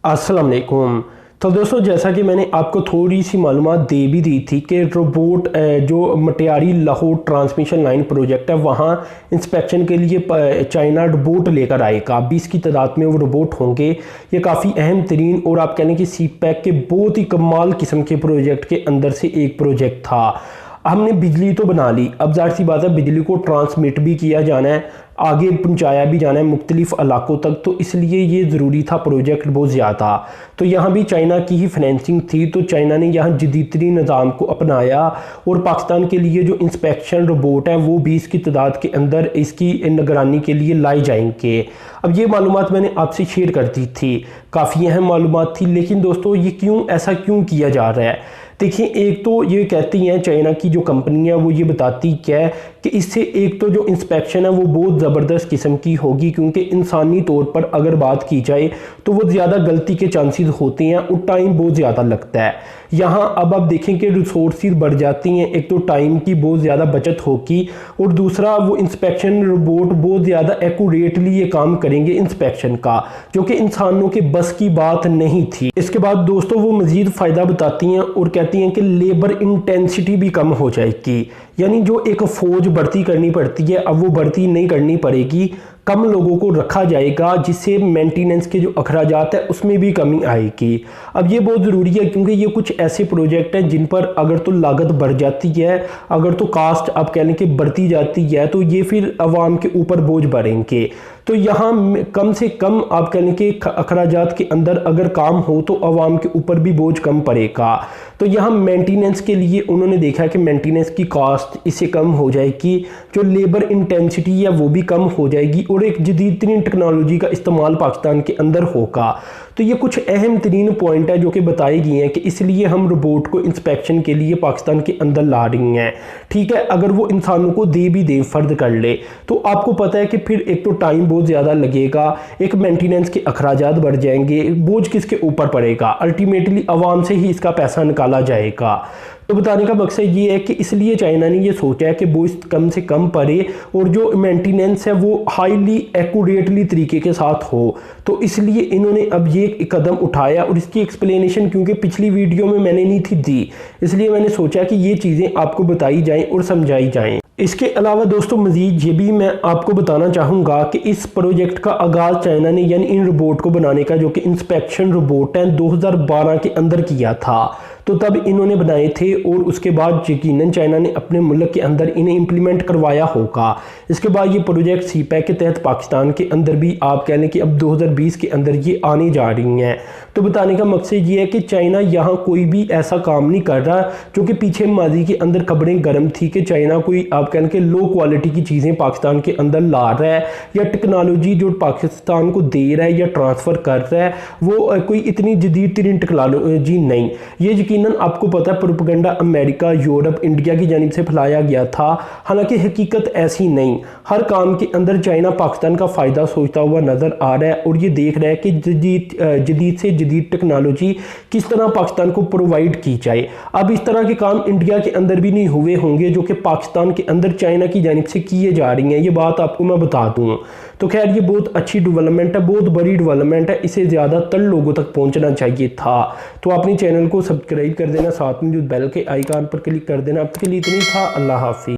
अस्सलाम वालेकुम। तो दोस्तों, जैसा कि मैंने आपको थोड़ी सी मालूमात दे भी दी थी कि रोबोट जो Matiari Lahore transmission line project है, वहाँ इंस्पेक्शन के लिए चाइना रोबोट लेकर आएगा। 20 की तादाद में वो रोबोट होंगे। ये काफ़ी अहम तरीन और आप कह लें कि सी पैक के बहुत ही कमाल किस्म के प्रोजेक्ट के अंदर से एक प्रोजेक्ट था। हमने बिजली तो बना ली, अब जाहिर सी बात है बिजली को ट्रांसमिट भी किया जाना है, आगे पहुंचाया भी जाना है मुख्तलिफ इलाकों तक, तो इसलिए ये ज़रूरी था प्रोजेक्ट बहुत ज़्यादा। तो यहाँ भी चाइना की ही फाइनेंसिंग थी, तो चाइना ने यहाँ जदीद तरीन निज़ाम को अपनाया और पाकिस्तान के लिए जो इंस्पेक्शन रोबोट है वो 20 की तादाद के अंदर इसकी निगरानी के लिए लाई जाएंगे। अब ये मालूमात मैंने आपसे शेयर कर दी थी, काफ़ी अहम मालूमात थी, लेकिन दोस्तों ये ऐसा क्यों किया जा रहा है? देखिए, एक तो ये कहती हैं चाइना की जो कंपनी है वो ये बताती क्या है कि इससे एक तो जो इंस्पेक्शन है वो बहुत ज़बरदस्त किस्म की होगी, क्योंकि इंसानी तौर पर अगर बात की जाए तो वो ज़्यादा गलती के चांसेस होते हैं और टाइम बहुत ज़्यादा लगता है। यहाँ अब आप देखें कि रिसोर्सेज बढ़ जाती हैं, एक तो टाइम की बहुत ज़्यादा बचत होगी और दूसरा वो इंस्पेक्शन रोबोट बहुत ज़्यादा एक्यूरेटली ये काम करेंगे इंस्पेक्शन का, जो कि इंसानों के बस की बात नहीं थी। इसके बाद दोस्तों वो मज़ीद फ़ायदा बताती हैं और कहती हैं कि लेबर इंटेंसिटी भी कम हो जाएगी, यानी जो एक फ़ौज भर्ती करनी पड़ती है अब वो भर्ती नहीं करनी पड़ेगी, कम लोगों को रखा जाएगा, जिससे मेंटेनेंस के जो अखराजात है उसमें भी कमी आएगी। अब ये बहुत ज़रूरी है, क्योंकि ये कुछ ऐसे प्रोजेक्ट हैं जिन पर अगर तो लागत बढ़ जाती है, अगर तो कास्ट आप कह लें कि बढ़ती जाती है, तो ये फिर अवाम के ऊपर बोझ बढ़ेंगे। तो यहाँ कम से कम आप कह लें कि अखराजात के अंदर अगर काम हो तो अवाम के ऊपर भी बोझ कम पड़ेगा। तो यहाँ मेंटेनेंस के लिए उन्होंने देखा कि मेंटेनेंस की कास्ट इससे कम हो जाएगी, जो लेबर इंटेंसिटी है वो भी कम हो जाएगी और एक जदीद तरीन टेक्नोलॉजी का इस्तेमाल पाकिस्तान के अंदर होगा। तो ये कुछ अहम तरीन पॉइंट है जो कि बताई गई हैं कि इसलिए हम रोबोट को इंस्पेक्शन के लिए पाकिस्तान के अंदर ला रही हैं। ठीक है, अगर वो इंसानों को दे भी दे, फ़र्द कर ले, तो आपको पता है कि फिर एक तो टाइम बहुत ज़्यादा लगेगा, एक मेंटेनेंस के अखराजात बढ़ जाएंगे, बोझ किसके ऊपर पड़ेगा? अल्टीमेटली आवाम से ही इसका पैसा निकाला जाएगा। तो बताने का मकसद ये है कि इसलिए चाइना ने ये सोचा है कि बोझ कम से कम पड़े और जो मेंटेनेंस है वो हाईली एक्यूरेटली तरीके के साथ हो। तो इसलिए इन्होंने अब ये कदम उठाया और इसकी एक्सप्लेनेशन क्योंकि पिछली वीडियो में मैंने नहीं थी दी, इसलिए मैंने सोचा कि ये चीज़ें आपको बताई जाएं और समझाई जाएं। इसके अलावा दोस्तों मज़ीद ये भी मैं आपको बताना चाहूँगा कि इस प्रोजेक्ट का आगाज़ चाइना ने यानी इन रोबोट को बनाने का, जो कि इंस्पेक्शन रोबोट हैं, 2012 के अंदर किया था। तो तब इन्होंने बनाए थे और उसके बाद यकीनन चाइना ने अपने मुल्क के अंदर इन्हें इम्प्लीमेंट करवाया होगा। इसके बाद ये प्रोजेक्ट सी पैक के तहत पाकिस्तान के अंदर भी आप कह लें कि अब 2020 के अंदर ये आने जा रही हैं। तो बताने का मकसद ये है कि चाइना यहाँ कोई भी ऐसा काम नहीं कर रहा, जो कि पीछे माजी के अंदर खबरें गर्म थी कि चाइना कोई आप कह लें कि लो क्वालिटी की चीज़ें पाकिस्तान के अंदर ला रहा है या टेक्नोलॉजी जो पाकिस्तान को दे रहा है या ट्रांसफ़र कर रहा है वो कोई इतनी जदीद तरीन टेक्नोलॉजी नहीं। ये यकीनन आपको पता है प्रोपेगेंडा अमेरिका, यूरोप, इंडिया की जानिब से फैलाया गया था, हालांकि हकीकत ऐसी नहीं। हर काम के अंदर चाइना पाकिस्तान का फ़ायदा सोचता हुआ नज़र आ रहा है और ये देख रहा है कि जदीद से जदीद टेक्नोलॉजी किस तरह पाकिस्तान को प्रोवाइड की जाए। अब इस तरह के काम इंडिया के अंदर भी नहीं हुए होंगे जो कि पाकिस्तान के अंदर चाइना की जानिब से किए जा रही हैं, ये बात आपको मैं बता दूँ। तो खैर ये बहुत अच्छी डेवलपमेंट है, बहुत बड़ी डेवलपमेंट है, इसे ज़्यादातर लोगों तक पहुंचना चाहिए था। तो अपने चैनल को सब्सक्राइब कर देना, साथ में जो बेल के आइकन पर क्लिक कर देना। अब तक के लिए इतनी था। अल्लाह हाफिज़।